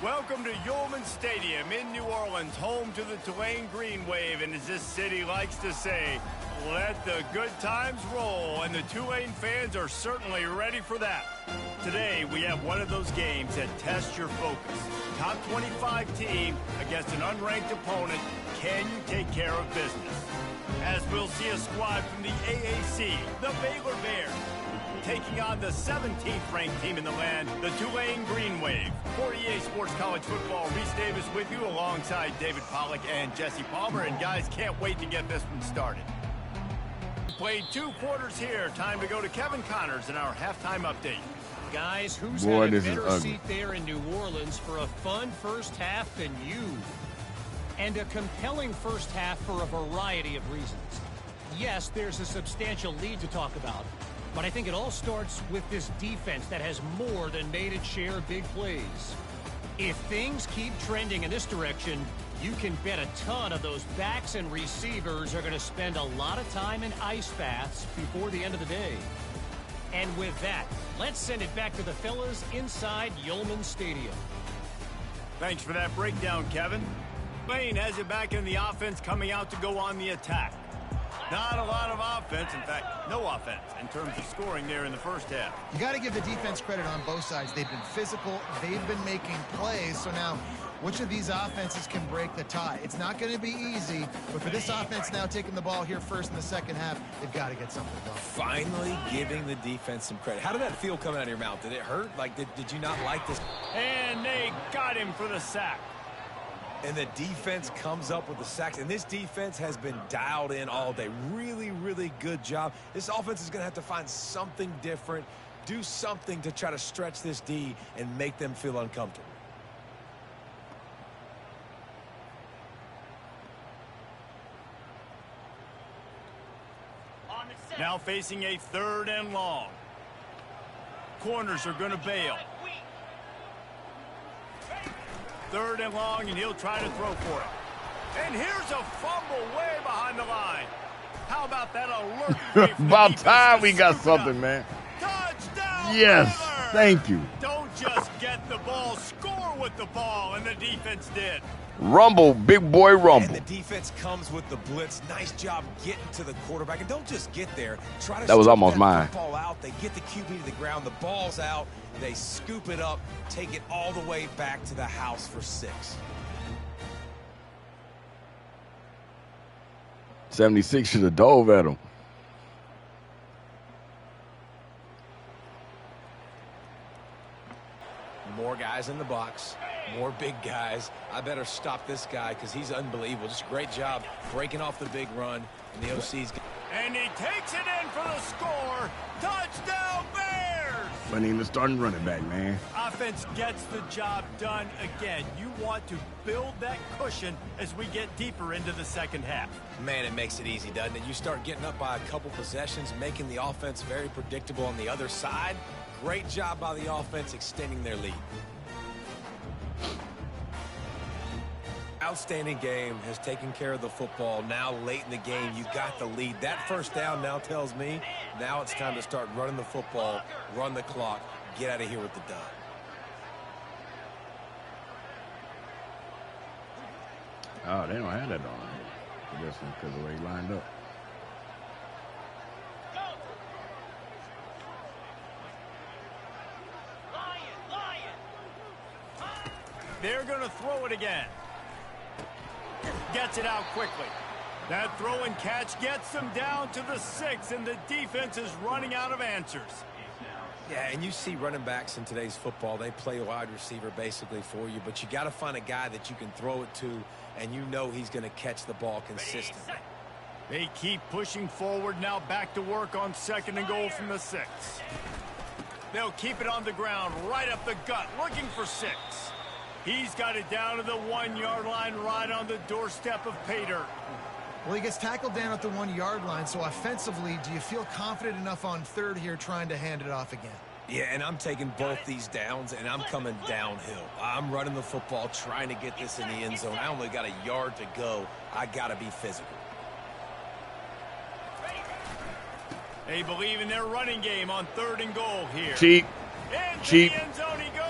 Welcome to Yulman Stadium in New Orleans, home to the Tulane Green Wave, and as this city likes to say, let the good times roll, and the Tulane fans are certainly ready for that. Today, we have one of those games that tests your focus. Top 25 team against an unranked opponent. Can you take care of business? As we'll see a squad from the AAC, the Baylor Bears, taking on the 17th ranked team in the land, the Tulane Green Wave. For EA Sports College Football, Reese Davis with you alongside David Pollack and Jesse Palmer. And guys, can't wait to get this one started. Played 2 quarters here. Time to go to Kevin Connors in our halftime update. Guys, who's had a better seat there in New Orleans for a fun first half than you? And a compelling first half for a variety of reasons. Yes, there's a substantial lead to talk about. But I think it all starts with this defense that has more than made its share of big plays. If things keep trending in this direction, you can bet a ton of those backs and receivers are going to spend a lot of time in ice baths before the end of the day. And with that, let's send it back to the fellas inside Yulman Stadium. Thanks for that breakdown, Kevin. Tulane has it back in the offense, coming out to go on the attack. Not a lot of offense, in fact, no offense in terms of scoring there in the first half. You got to give the defense credit on both sides. They've been physical, they've been making plays. So now, which of these offenses can break the tie? It's not going to be easy, but for this offense now taking the ball here first in the second half, they've got to get something done. Finally giving the defense some credit. How did that feel coming out of your mouth? Did it hurt? Like, did you not like this? And they got him for the sack. And the defense comes up with the sacks. And this defense has been dialed in all day. Really, really good job. This offense is going to have to find something different, do something to try to stretch this D and make them feel uncomfortable. Now facing a 3rd and long. Corners are going to bail. 3rd and long, and he'll try to throw for it. And here's a fumble way behind the line. How about that alert? About time we got something, man. Touchdown! Yes, Baylor! thank you. Don't just get the ball, score with the ball, and the defense did. Rumble, big boy rumble. And the defense comes with the blitz. Nice job getting to the quarterback. And don't just get there. Try to that was almost mine. Ball out. They get the QB to the ground. The ball's out. They scoop it up, take it all the way back to the house for 6. 76 should have dove at him. More guys in the box, more big guys. I better stop this guy because he's unbelievable. Just a great job breaking off the big run. And the OC's. And he takes it in for the score. Touchdown, Bears! Winning the starting running back, man. Offense gets the job done again. You want to build that cushion as we get deeper into the second half. Man, it makes it easy, doesn't it? You start getting up by a couple possessions, making the offense very predictable on the other side. Great job by the offense extending their lead. Outstanding game, has taken care of the football. Now late in the game, you got the lead. That first down now tells me now it's time to start running the football, run the clock, get out of here with the dub. Oh, they don't have that on. I guess because of the way he lined up. They're going to throw it again. Gets it out quickly. That throw and catch gets them down to the 6, and the defense is running out of answers. Yeah, and you see running backs in today's football, they play a wide receiver basically for you, but you got to find a guy that you can throw it to, and you know he's going to catch the ball consistently. They keep pushing forward, now back to work on 2nd and goal from the 6. They'll keep it on the ground, right up the gut, looking for 6. He's got it down to the 1-yard line, right on the doorstep of pay dirt. Well, he gets tackled down at the 1-yard line, so offensively, do you feel confident enough on 3rd here trying to hand it off again? Yeah, and I'm taking both these downs, and I'm coming downhill. I'm running the football, trying to get this in the end zone. I only got a yard to go. I got to be physical. They believe in their running game on 3rd and goal here. Cheap. Into the end zone he goes.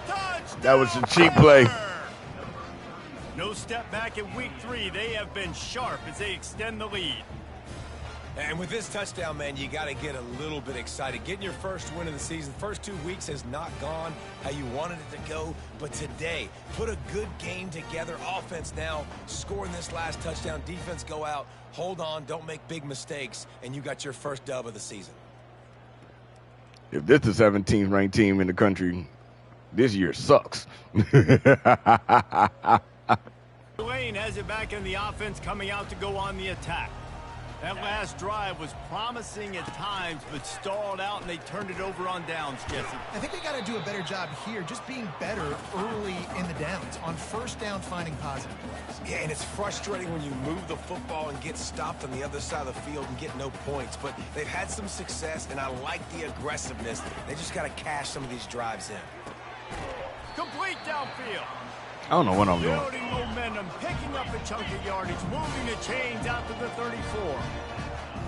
Touchdown! That was a cheap play. No step back in week 3. They have been sharp as they extend the lead. And with this touchdown, man, you got to get a little bit excited. Getting your first win of the season, first 2 weeks has not gone how you wanted it to go. But today, put a good game together. Offense now scoring this last touchdown. Defense go out, hold on, don't make big mistakes, and you got your first dub of the season. If this is the 17th ranked team in the country, this year sucks. Tulane has it back in the offense, coming out to go on the attack. That last drive was promising at times, but stalled out, and they turned it over on downs, Jesse. I think they got to do a better job here, just being better early in the downs, on first down finding positive plays. Yeah, and it's frustrating when you move the football and get stopped on the other side of the field and get no points. But they've had some success, and I like the aggressiveness. They just got to cash some of these drives in. Complete downfield. I don't know what I'm doing. Building momentum, picking up a chunk of yardage, moving the chains out to the 34. Well,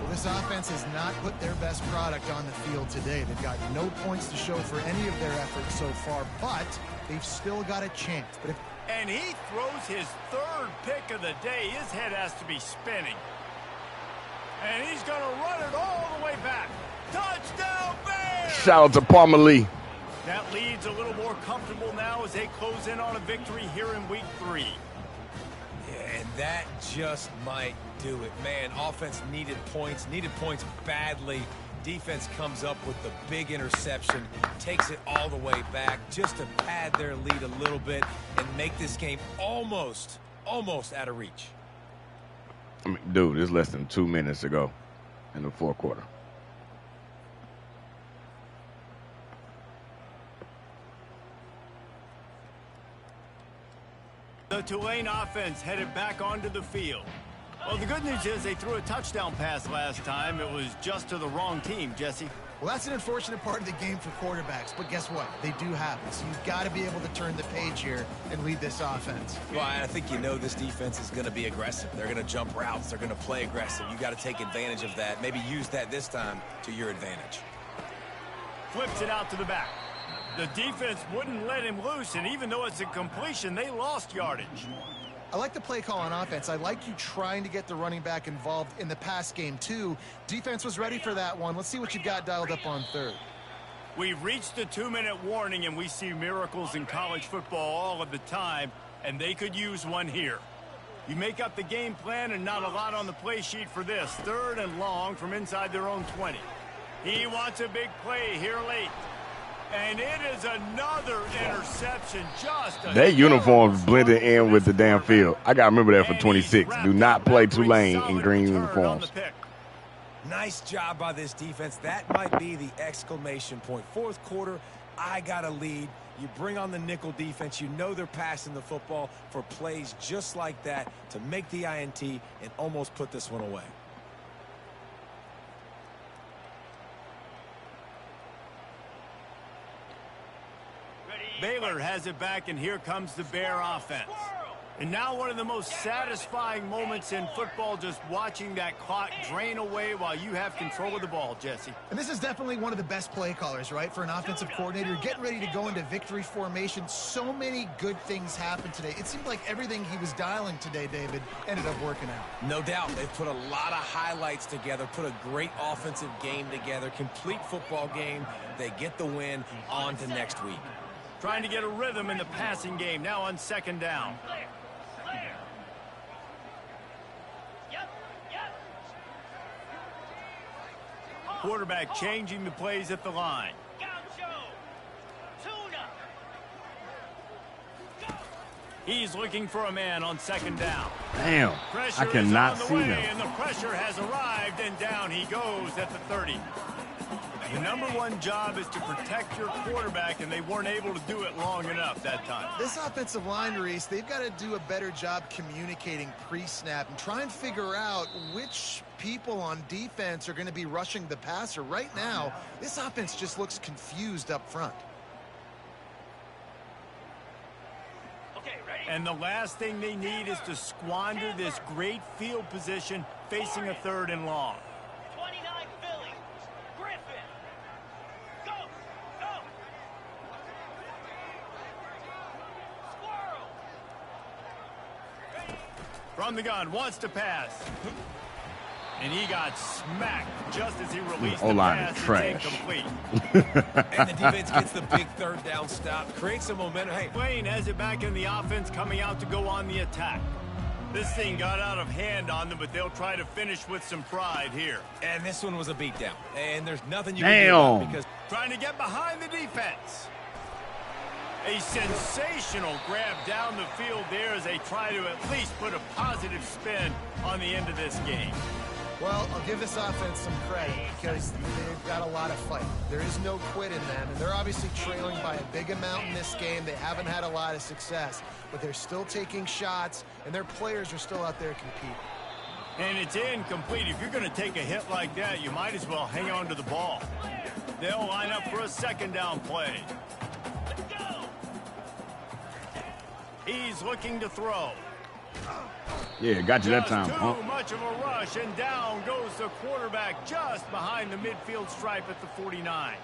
this offense has not put their best product on the field today. They've got no points to show for any of their efforts so far, but they've still got a chance. And he throws his 3rd pick of the day. His head has to be spinning. And he's going to run it all the way back. Touchdown, Bears! Shout out to Palmer Lee. That lead's a little more comfortable now as they close in on a victory here in week 3. Yeah, and that just might do it. Man, offense needed points badly. Defense comes up with the big interception, takes it all the way back just to pad their lead a little bit and make this game almost out of reach. I mean, dude, it's less than 2 minutes to go in the 4th quarter. The Tulane offense headed back onto the field. Well, the good news is they threw a touchdown pass last time. It was just to the wrong team, Jesse. Well, that's an unfortunate part of the game for quarterbacks, but guess what? They do happen. So you've got to be able to turn the page here and lead this offense. Well, I think you know this defense is going to be aggressive. They're going to jump routes. They're going to play aggressive. You got to take advantage of that. Maybe use that this time to your advantage. Flips it out to the back. The defense wouldn't let him loose, and even though it's a completion, they lost yardage. I like the play call on offense. I like you trying to get the running back involved in the pass game, too. Defense was ready for that one. Let's see what you got dialed up on 3rd. We've reached the 2-minute warning, and we see miracles in college football all of the time, and they could use one here. You make up the game plan, and not a lot on the play sheet for this. 3rd and long from inside their own 20. He wants a big play here late. And it is another interception. Their uniforms blended in with the damn field. I got to remember that for 26. Do not play Tulane in green uniforms. Nice job by this defense. That might be the exclamation point. 4th quarter, I got a lead. You bring on the nickel defense. You know they're passing the football for plays just like that to make the INT and almost put this one away. Baylor has it back, and here comes the Bear offense. And now one of the most satisfying moments in football, just watching that clock drain away while you have control of the ball, Jesse. And this is definitely one of the best play callers, right, for an offensive coordinator. Getting ready to go into victory formation. So many good things happened today. It seemed like everything he was dialing today, David, ended up working out. No doubt. They've put a lot of highlights together, put a great offensive game together, complete football game. They get the win. On to next week. Trying to get a rhythm in the passing game, now on 2nd down. Quarterback changing the plays at the line. He's looking for a man on 2nd down. Damn, I cannot see them. And the pressure has arrived, and down he goes at the 30. The #1 job is to protect your quarterback, and they weren't able to do it long enough that time. This offensive line, Reese, they've got to do a better job communicating pre-snap and try and figure out which people on defense are going to be rushing the passer. Right now, this offense just looks confused up front. And the last thing they need is to squander this great field position facing a 3rd and long. From the gun, wants to pass. And he got smacked just as he released the pass. It's incomplete. And the defense gets the big third down stop, creates some momentum. Hey, Wayne has it back in the offense, coming out to go on the attack. This thing got out of hand on them, but they'll try to finish with some pride here. And this one was a beatdown. And there's nothing you can do about it because trying to get behind the defense. A sensational grab down the field there as they try to at least put a positive spin on the end of this game. Well, I'll give this offense some credit because they've got a lot of fight. There is no quit in them, and they're obviously trailing by a big amount in this game. They haven't had a lot of success, but they're still taking shots, and their players are still out there competing. And it's incomplete. If you're going to take a hit like that, you might as well hang on to the ball. They'll line up for a second down play. He's looking to throw. Yeah, got you that time. Too much of a rush, and down goes the quarterback just behind the midfield stripe at the 49.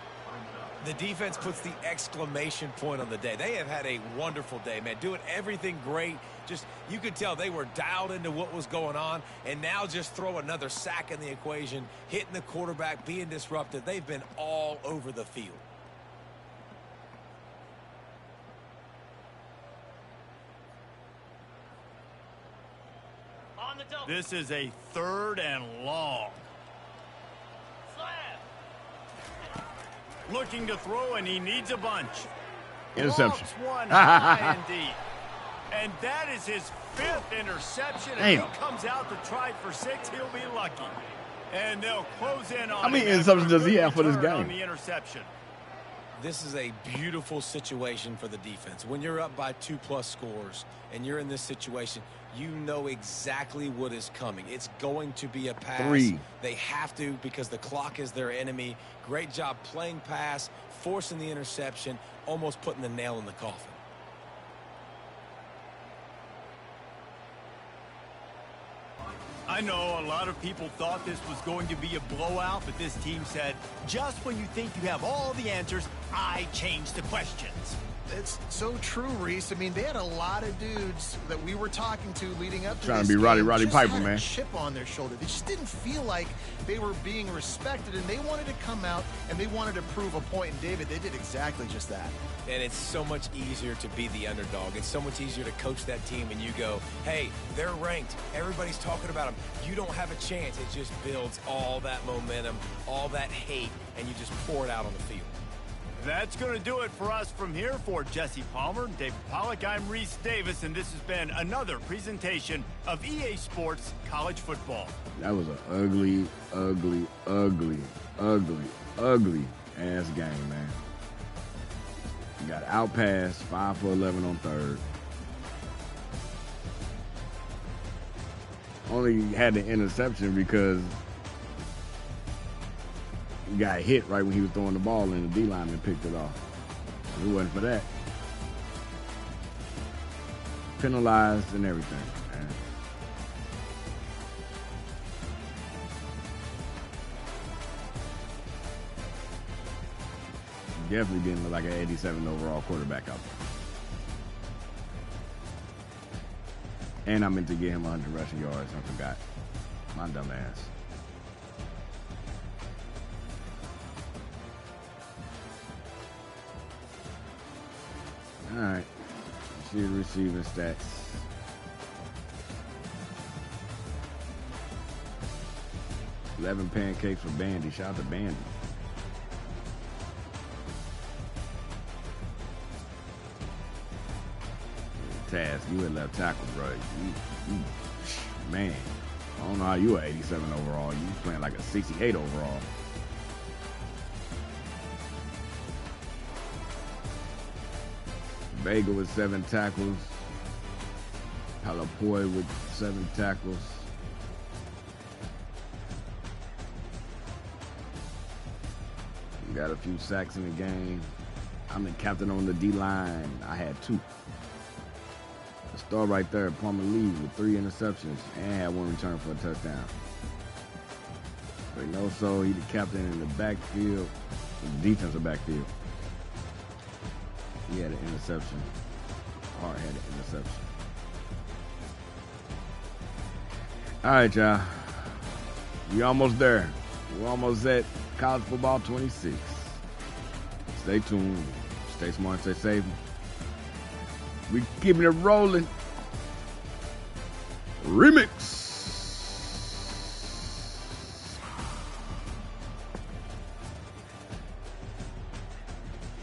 The defense puts the exclamation point on the day. They have had a wonderful day, man, doing everything great. Just, you could tell they were dialed into what was going on, and now just throw another sack in the equation, hitting the quarterback, being disruptive. They've been all over the field. This is a 3rd and long. Looking to throw, and he needs a bunch. Interception. One high and deep. And that is his 5th interception. If he comes out to try for 6, he'll be lucky. And they'll close in on How many interceptions does he have for this game? On the interception. This is a beautiful situation for the defense. When you're up by 2+ scores and you're in this situation, you know exactly what is coming. It's going to be a pass. 3. They have to because the clock is their enemy. Great job playing pass, forcing the interception, almost putting the nail in the coffin. I know a lot of people thought this was going to be a blowout, but this team said, just when you think you have all the answers, I change the questions. It's so true, Reese. I mean, they had a lot of dudes that we were talking to leading up to trying this to be Roddy game Piper, had man. A chip on their shoulder. They just didn't feel like they were being respected, and they wanted to come out and they wanted to prove a point. And David, they did exactly just that. And it's so much easier to be the underdog. It's so much easier to coach that team and you go, hey, they're ranked. Everybody's talking about them. You don't have a chance. It just builds all that momentum, all that hate, and you just pour it out on the field. That's going to do it for us from here. For Jesse Palmer and David Pollack, I'm Reese Davis, and this has been another presentation of EA Sports College Football. That was an ugly, ugly, ugly, ugly, ugly ass game, man. You got outpassed, 5 for 11 on 3rd. Only had the interception because he got hit right when he was throwing the ball, and the D-lineman picked it off. If it wasn't for that, penalized and everything, man. Definitely didn't look like an 87 overall quarterback out there. And I meant to get him 100 rushing yards. I forgot. My dumb ass. All right. Let's see the receiving stats. $11 pancakes for Bandy. Shout out to Bandy. Task, you at left tackle, bro. Man, I don't know how you were 87 overall. You was playing like a 68 overall. Vega with 7 tackles. Halapoy with 7 tackles. We got a few sacks in the game. I'm the captain on the D-line. I had 2. The star right there, Palmer Lee with 3 interceptions and had 1 return for a touchdown. Reynoso, he the captain in the backfield, the defensive backfield. He had an interception. Hart had an interception. All right, y'all. We almost there. We're almost at college football 26. Stay tuned. Stay smart. Stay safe. We keeping it rolling. Remix.